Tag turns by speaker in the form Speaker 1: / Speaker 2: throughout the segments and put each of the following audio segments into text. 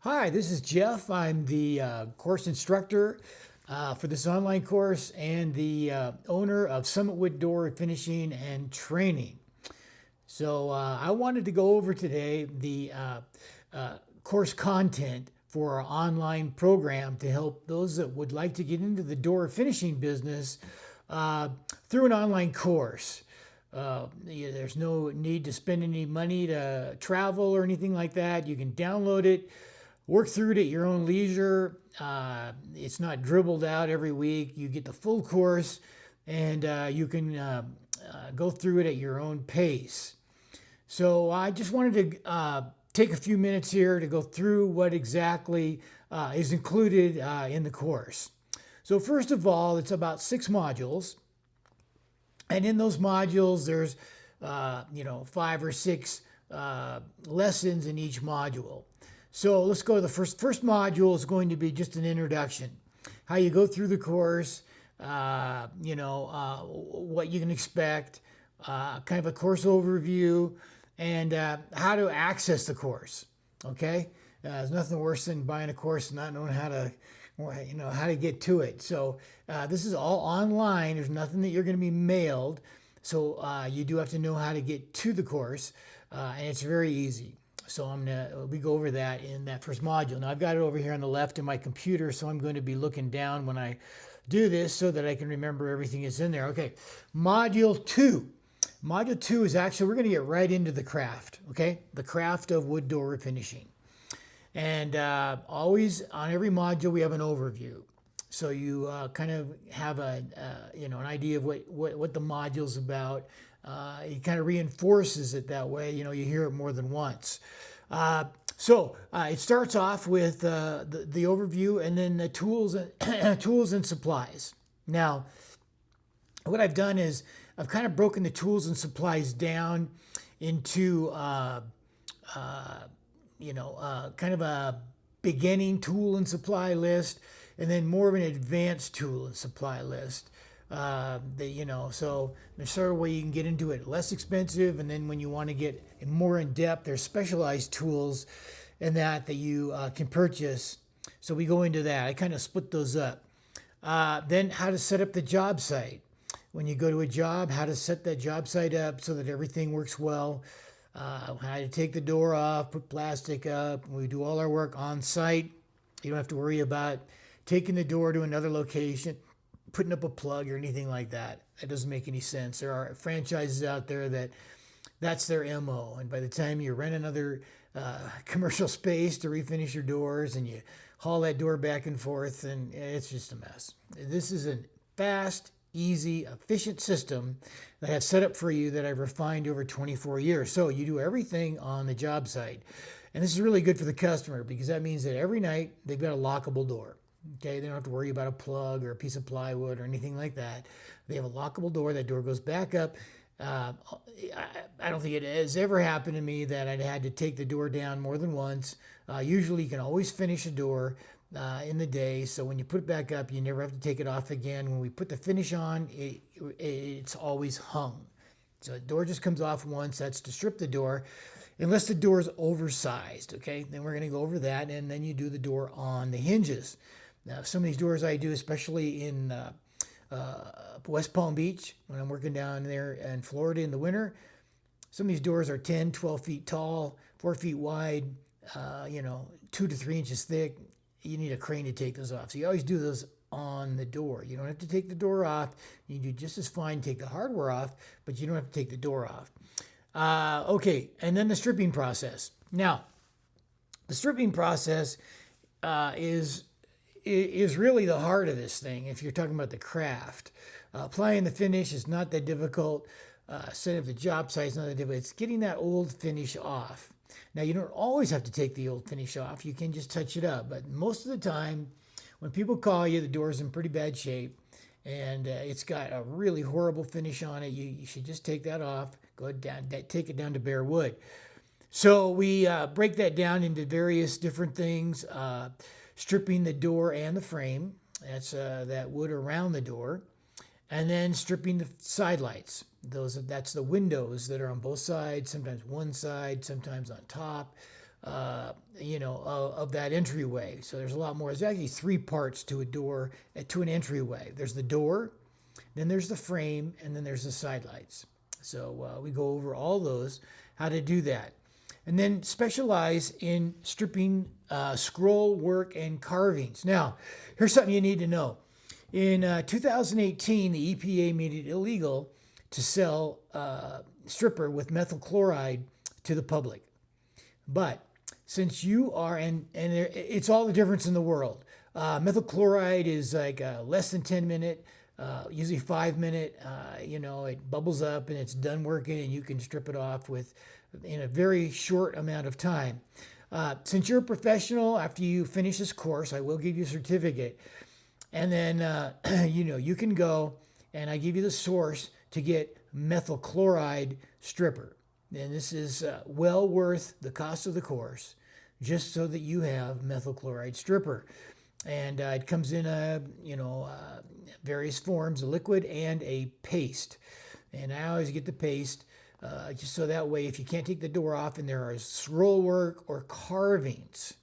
Speaker 1: Hi, this is Jeff. I'm the course instructor for this online course and the owner of Summitwood Door Finishing and Training. So I wanted to go over today the course content for our online program to help those that would like to get into the door finishing business through an online course. There's no need to spend any money to travel or anything like that. You can download it, work through it at your own leisure. It's not dribbled out every week. You get the full course, and you can go through it at your own pace. So I just wanted to take a few minutes here to go through what exactly is included in the course. So first of all, it's about 6 modules. And in those modules, there's 5 or 6 lessons in each module. So let's go to the first module is going to be just an introduction, how you go through the course, what you can expect, kind of a course overview, and how to access the course. Okay, there's nothing worse than buying a course and not knowing how to get to it. So this is all online. There's nothing that you're going to be mailed. So you do have to know how to get to the course, and it's very easy. So we go over that in that first module. Now I've got it over here on the left in my computer, so I'm going to be looking down when I do this so that I can remember everything that's in there. Okay, module 2. Module 2 is actually, we're going to get right into the craft, okay? The craft of wood door finishing. And always on every module we have an overview. So you kind of have an idea of what the module's about. It kind of reinforces it that way. You hear it more than once. So it starts off with the overview and then the tools and supplies. Now, what I've done is I've kind of broken the tools and supplies down into kind of a beginning tool and supply list, and then more of an advanced tool and supply list. So there's sort of where you can get into it less expensive, and then when you want to get more in depth, there's specialized tools and that you can purchase. So we go into that. I kind of split those up. Then how to set up the job site. When you go to a job, how to set that job site up so that everything works well. How to take the door off, put plastic up. We do all our work on site. You don't have to worry about taking the door to another location, putting up a plug or anything like that. That doesn't make any sense. There are franchises out there that's their MO. And by the time you rent another commercial space to refinish your doors and you haul that door back and forth, and it's just a mess. This is a fast, easy, efficient system that I've set up for you that I've refined over 24 years. So you do everything on the job site. And this is really good for the customer because that means that every night they've got a lockable door. Okay, they don't have to worry about a plug or a piece of plywood or anything like that. They have a lockable door. That door goes back up. I don't think it has ever happened to me that I'd had to take the door down more than once. Usually you can always finish a door in the day. So when you put it back up, you never have to take it off again. When we put the finish on, it's always hung. So the door just comes off once. That's to strip the door, unless the door is oversized. Okay, then we're going to go over that, and then you do the door on the hinges. Now, some of these doors I do, especially in West Palm Beach, when I'm working down there in Florida in the winter, some of these doors are 10, 12 feet tall, 4 feet wide, 2 to 3 inches thick. You need a crane to take those off. So you always do those on the door. You don't have to take the door off. You do just as fine take the hardware off, but you don't have to take the door off. Okay, and then the stripping process. Now, the stripping process is really the heart of this thing. If you're talking about the craft, applying the finish is not that difficult. Setting up the job site is not that difficult. It's getting that old finish off. Now, you don't always have to take the old finish off. You can just touch it up. But most of the time, when people call you, the door's in pretty bad shape, and it's got a really horrible finish on it, you should just take that off. Go down, take it down to bare wood. So we break that down into various different things. Stripping the door and the frame. That's that wood around the door. And then stripping the side lights. That's the windows that are on both sides, sometimes one side, sometimes on top. of that entryway. So there's a lot more. There's actually three parts to a door, to an entryway. There's the door, then there's the frame, and then there's the side lights. So we go over all those, how to do that. And then specialize in stripping scroll work and carvings. Now, here's something you need to know. In 2018, the EPA made it illegal to sell stripper with methyl chloride to the public. But since you are, and it's all the difference in the world. Methyl chloride is like less than 10 minute, usually 5 minute. It bubbles up and it's done working, and you can strip it off in a very short amount of time. Since you're a professional, after you finish this course, I will give you a certificate, and then you can go and I give you the source to get methyl chloride stripper. And this is well worth the cost of the course, just so that you have methyl chloride stripper. And it comes in various forms, a liquid and a paste. And I always get the paste, just so that way if you can't take the door off and there are scroll work or carvings,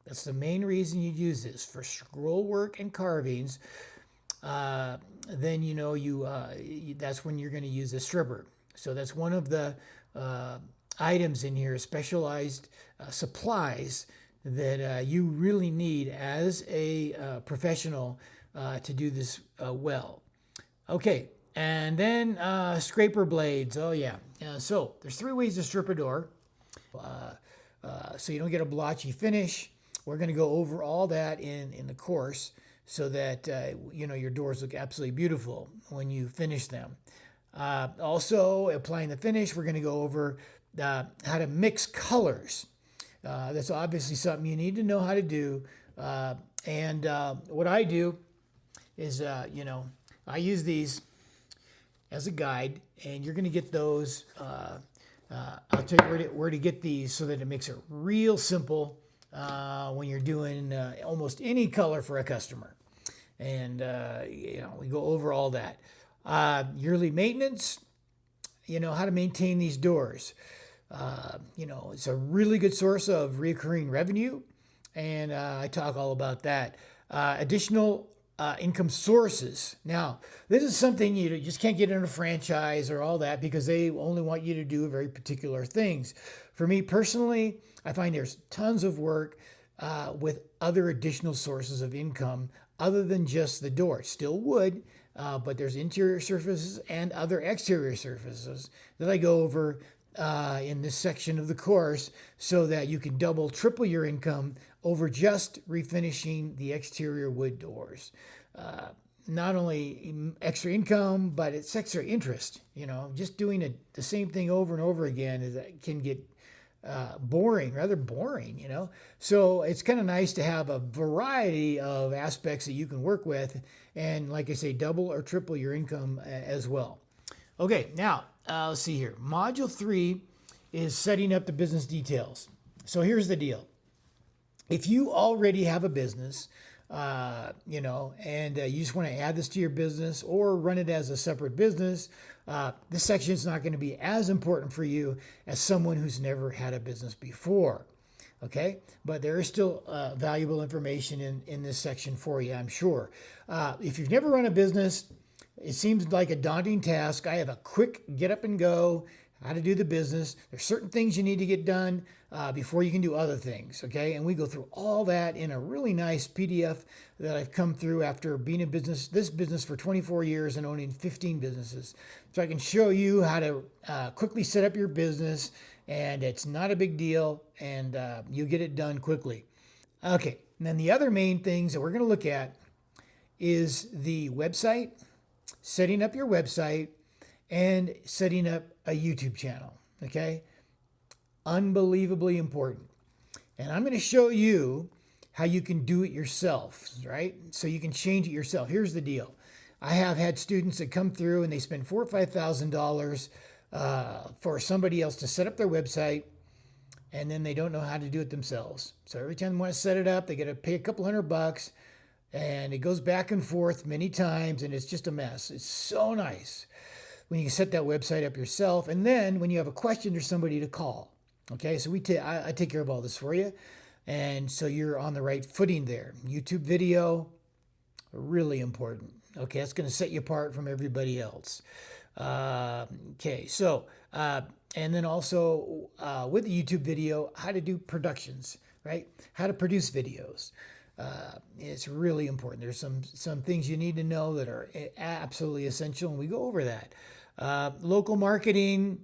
Speaker 1: that's the main reason you use this, for scroll work and carvings. Then that's when you're going to use the stripper. So that's one of the items in here, specialized supplies that you really need as a professional to do this well. Okay, and then scraper blades. Oh yeah. So there's three ways to strip a door, so you don't get a blotchy finish. We're going to go over all that in the course, so that your doors look absolutely beautiful when you finish them. Also, applying the finish, we're going to go over how to mix colors. That's obviously something you need to know how to do. And what I do is, I use these as a guide, and you're going to get those. I'll tell you where to get these, so that it makes it real simple when you're doing almost any color for a customer. And, we go over all that. Yearly maintenance, how to maintain these doors. It's a really good source of recurring revenue, and I talk all about that. Additional income sources. Now, this is something you just can't get in a franchise or all that, because they only want you to do very particular things. For me personally, I find there's tons of work with other additional sources of income other than just the door. Still wood, but there's interior surfaces and other exterior surfaces that I go over in this section of the course, so that you can double, triple your income over just refinishing the exterior wood doors. Not only extra income, but it's extra interest. Just doing the same thing over and over again can get rather boring. So it's kind of nice to have a variety of aspects that you can work with, and like I say, double or triple your income as well. Okay, now let's see here. Module 3 is setting up the business details. So here's the deal. If you already have a business, and you just want to add this to your business or run it as a separate business, this section is not going to be as important for you as someone who's never had a business before. Okay, but there is still valuable information in this section for you, I'm sure. If you've never run a business, it seems like a daunting task. I have a quick get up and go, how to do the business. There's certain things you need to get done before you can do other things, okay? And we go through all that in a really nice PDF that I've come through after being in this business for 24 years and owning 15 businesses. So I can show you how to quickly set up your business, and it's not a big deal, and you get it done quickly. Okay, and then the other main things that we're going to look at is the website, setting up your website, and setting up a YouTube channel, okay? Unbelievably important. And I'm going to show you how you can do it yourself, right? So you can change it yourself. Here's the deal. I have had students that come through and they spend $4,000 or $5,000 for somebody else to set up their website, and then they don't know how to do it themselves. So every time they want to set it up, they got to pay a couple $100, and it goes back and forth many times, and it's just a mess. It's so nice when you can set that website up yourself, and then when you have a question, there's somebody to call. Okay, so I take care of all this for you. And so you're on the right footing there. YouTube video, really important. Okay, that's going to set you apart from everybody else. Okay, so, and then also with the YouTube video, how to do productions, right? How to produce videos. It's really important. There's some things you need to know that are absolutely essential, and we go over that. Local marketing,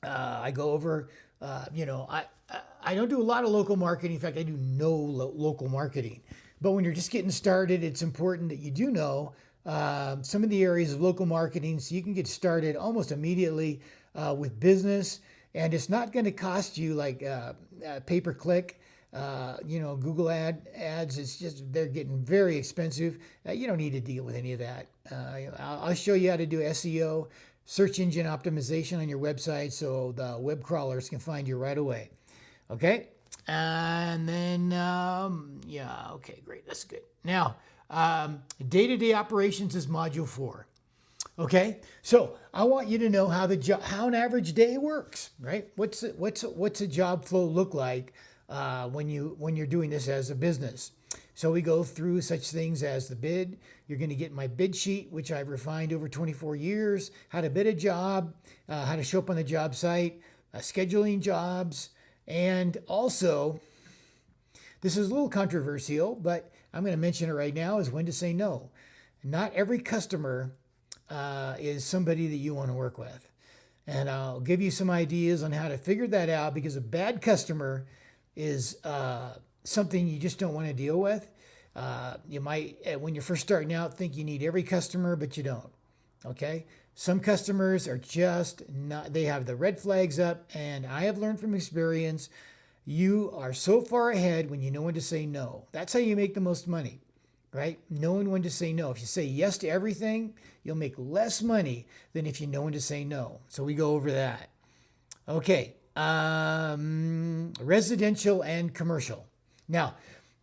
Speaker 1: I go over, I don't do a lot of local marketing. In fact, I do no local marketing. But when you're just getting started, it's important that you do know some of the areas of local marketing so you can get started almost immediately with business. And it's not going to cost you like pay per click. Google ads. It's just they're getting very expensive. You don't need to deal with any of that. I'll show you how to do SEO, search engine optimization on your website, so the web crawlers can find you right away. Okay, and then okay, great, that's good. Now, day-to-day operations is module 4. Okay, so I want you to know how how an average day works, right? What's a job flow look like when you're doing this as a business? So we go through such things as the bid. You're going to get my bid sheet, which I've refined over 24 years, how to bid a job, how to show up on the job site, scheduling jobs, and also, this is a little controversial, but I'm going to mention it right now, is when to say no. Not every customer is somebody that you want to work with. And I'll give you some ideas on how to figure that out, because a bad customer is something you just don't want to deal with. You might, when you're first starting out, think you need every customer, but you don't. Okay? Some customers are just not, they have the red flags up, and I have learned from experience, you are so far ahead when you know when to say no. That's how you make the most money, right? Knowing when to say no. If you say yes to everything, you'll make less money than if you know when to say no. So we go over that. Okay. Residential and commercial. Now,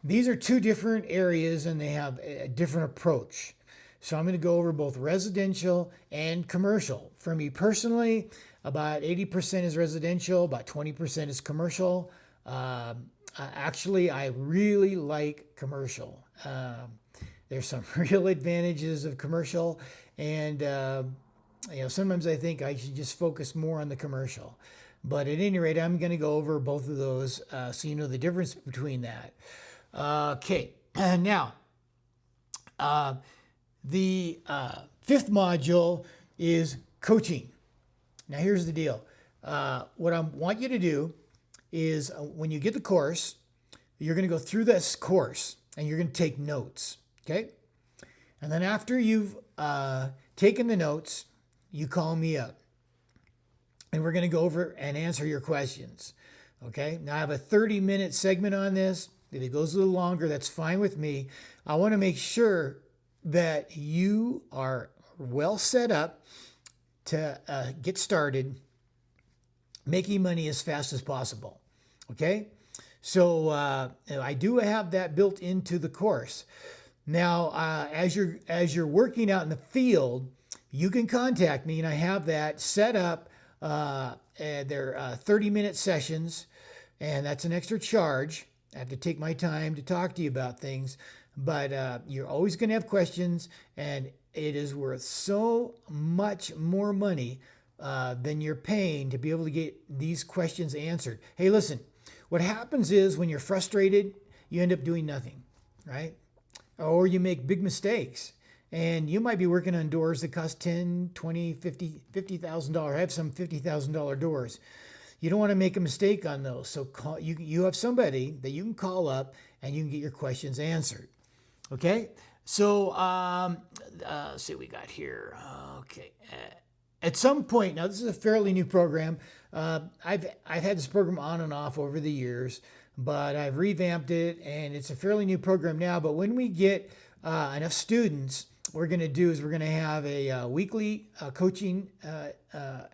Speaker 1: these are two different areas and they have a different approach. So I'm going to go over both residential and commercial. For me personally, about 80% is residential, about 20% is commercial. Actually, I really like commercial. There's some real advantages of commercial, and sometimes I think I should just focus more on the commercial. But at any rate, I'm going to go over both of those so you know the difference between that. Okay, now the fifth module is coaching. Now here's the deal. What I want you to do is when you get the course, you're going to go through this course and you're going to take notes. Okay, and then after you've taken the notes, you call me up. And we're going to go over and answer your questions. Okay. Now I have a 30-minute segment on this. If it goes a little longer, that's fine with me. I want to make sure that you are well set up to get started making money as fast as possible. Okay. So I do have that built into the course. Now, as you're working out in the field, you can contact me, and I have that set up. They're 30-minute sessions, and that's an extra charge. I have to take my time to talk to you about things, but you're always going to have questions, and it is worth so much more money than you're paying to be able to get these questions answered. Hey, listen, what happens is when you're frustrated, you end up doing nothing, right? Or you make big mistakes. And you might be working on doors that cost $10, $20, $50,000. I have some $50,000 doors. You don't want to make a mistake on those. So you have somebody that you can call up and you can get your questions answered. Okay? So let's see what we got here. Okay. At some point, now this is a fairly new program. I've had this program on and off over the years, but I've revamped it and it's a fairly new program now. But when we get enough students, what we're going to do is we're going to have a weekly coaching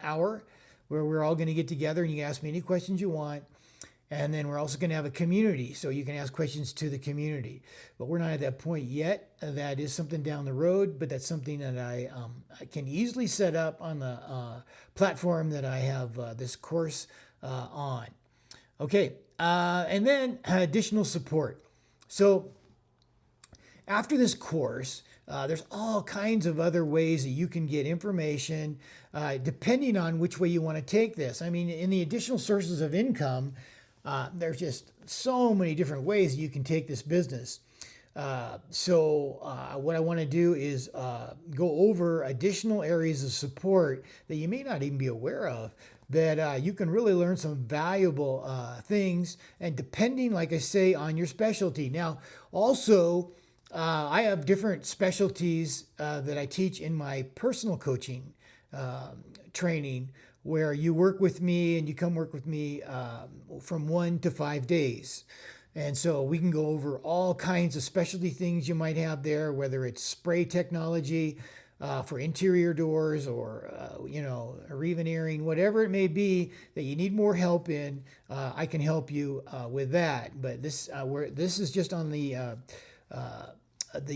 Speaker 1: hour where we're all going to get together and you can ask me any questions you want. And then we're also going to have a community, so you can ask questions to the community. But we're not at that point yet. That is something down the road, but that's something that I can easily set up on the platform that I have this course on. Okay, and then additional support. So after this course, there's all kinds of other ways that you can get information depending on which way you want to take this. I mean, in the additional sources of income, there's just so many different ways that you can take this business. So what I want to do is go over additional areas of support that you may not even be aware of, that you can really learn some valuable things, and depending, like I say, on your specialty. Now, also, I have different specialties that I teach in my personal coaching training, where you work with me and you come work with me from 1 to 5 days. And so we can go over all kinds of specialty things you might have there, whether it's spray technology for interior doors, or reveneering, whatever it may be that you need more help in. I can help you with that. But this is just on the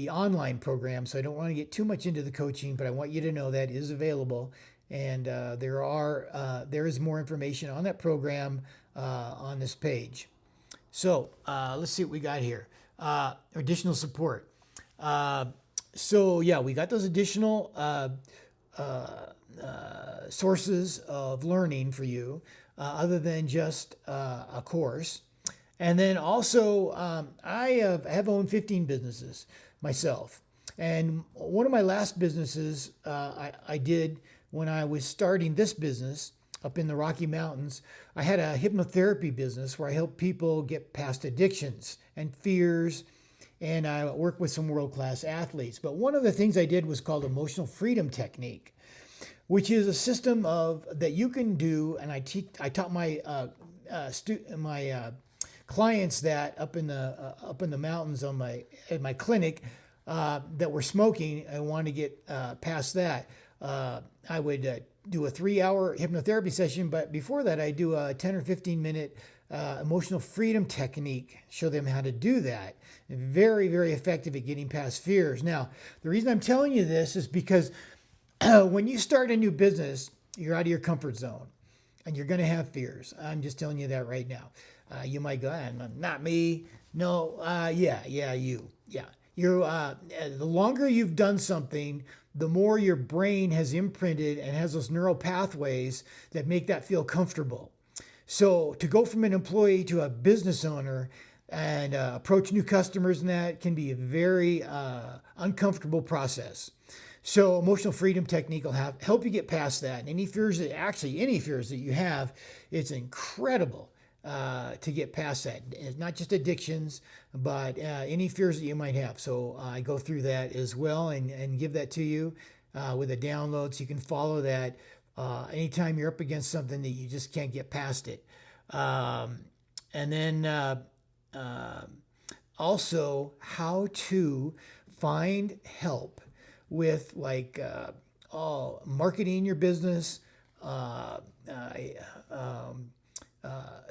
Speaker 1: online program, so I don't want to get too much into the coaching, but I want you to know that is available, and there is more information on that program on this page. So let's see what we got here. Additional support. So yeah, we got those additional sources of learning for you, other than just a course. And then also, I have owned 15 businesses myself. And one of my last businesses I did when I was starting this business up in the Rocky Mountains, I had a hypnotherapy business where I help people get past addictions and fears, and I work with some world-class athletes. But one of the things I did was called emotional freedom technique, which is a system that you can do, and I taught my clients that up in the mountains at my clinic that were smoking and wanted to get past that. I would do a 3-hour hypnotherapy session, but before that, I do a 10 or 15-minute emotional freedom technique, show them how to do that. Very, very effective at getting past fears. Now, the reason I'm telling you this is because when you start a new business, you're out of your comfort zone and you're going to have fears. I'm just telling you that right now. You might go, not me. No, you. Yeah. The longer you've done something, the more your brain has imprinted and has those neural pathways that make that feel comfortable. So to go from an employee to a business owner and approach new customers, and that can be a very uncomfortable process. So emotional freedom technique will help you get past that. And any fears that you have, it's incredible to get past that. It's not just addictions, but any fears that you might have. So I go through that as well and give that to you with a download, so you can follow that anytime you're up against something that you just can't get past it. And then also how to find help with marketing your business,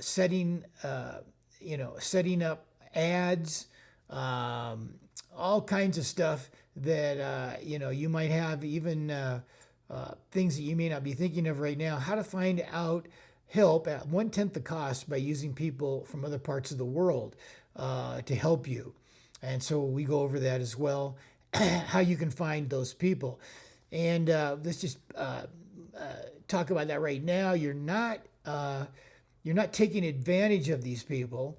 Speaker 1: setting up ads, all kinds of stuff that you might have, even things that you may not be thinking of right now. How to find out help at 1/10 the cost by using people from other parts of the world to help you. And so we go over that as well, how you can find those people. And let's just talk about that right now. You're not taking advantage of these people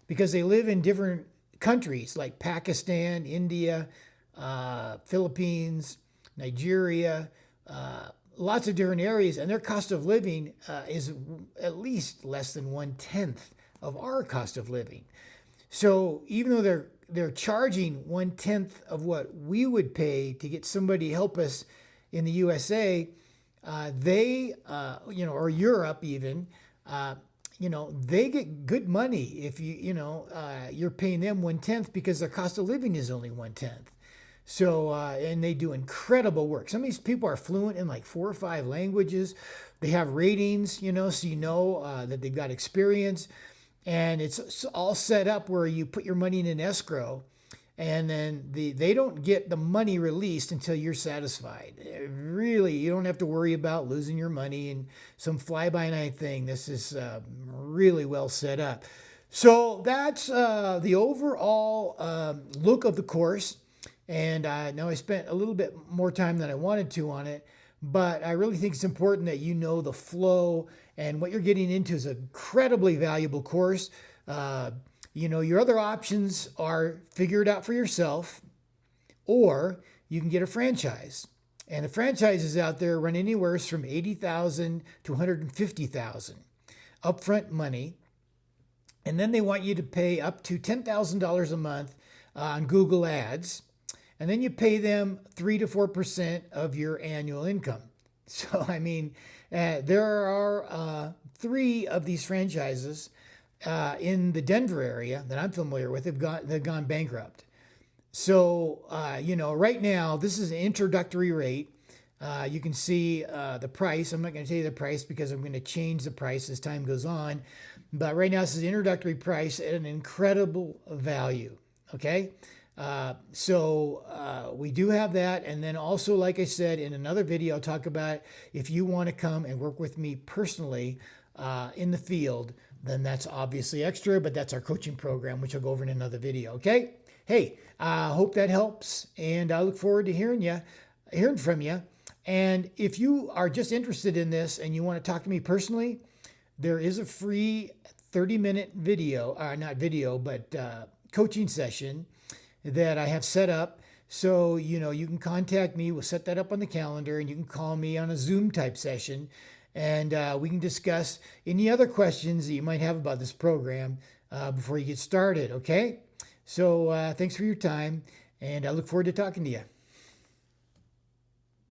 Speaker 1: because they live in different countries like Pakistan, India, Philippines, Nigeria, lots of different areas, and their cost of living is at least less than 1/10 of our cost of living. So even though they're charging 1/10 of what we would pay to get somebody to help us in the USA, they or Europe even, they get good money if you're paying them 1/10 because their cost of living is only 1/10. So, and they do incredible work. Some of these people are fluent in like 4 or 5 languages. They have ratings, so that they've got experience. And it's all set up where you put your money in an escrow. and then they don't get the money released until you're satisfied. Really, you don't have to worry about losing your money and some fly-by-night thing. This is really well set up. So that's the overall look of the course. And now I spent a little bit more time than I wanted to on it, but I really think it's important that you know the flow, and what you're getting into is an incredibly valuable course. Your other options are figure it out for yourself, or you can get a franchise. And the franchises out there run anywhere from $80,000 to $150,000 upfront money. And then they want you to pay up to $10,000 a month on Google Ads. And then you pay them 3 to 4% of your annual income. So, I mean, there are 3 of these franchises in the Denver area that I'm familiar with. They've gone bankrupt. So, right now, this is an introductory rate. You can see the price. I'm not going to tell you the price because I'm going to change the price as time goes on. But right now, this is an introductory price at an incredible value. Okay? We do have that. And then also, like I said, in another video, I'll talk about if you want to come and work with me personally in the field, then that's obviously extra, but that's our coaching program, which I'll go over in another video. Okay? Hey, I hope that helps. And I look forward to hearing from you. And if you are just interested in this and you want to talk to me personally, there is a free 30-minute video, not video, but coaching session that I have set up. So, you can contact me. We'll set that up on the calendar, and you can call me on a Zoom type session, and we can discuss any other questions that you might have about this program before you get started. Okay? So thanks for your time, and I look forward to talking to you.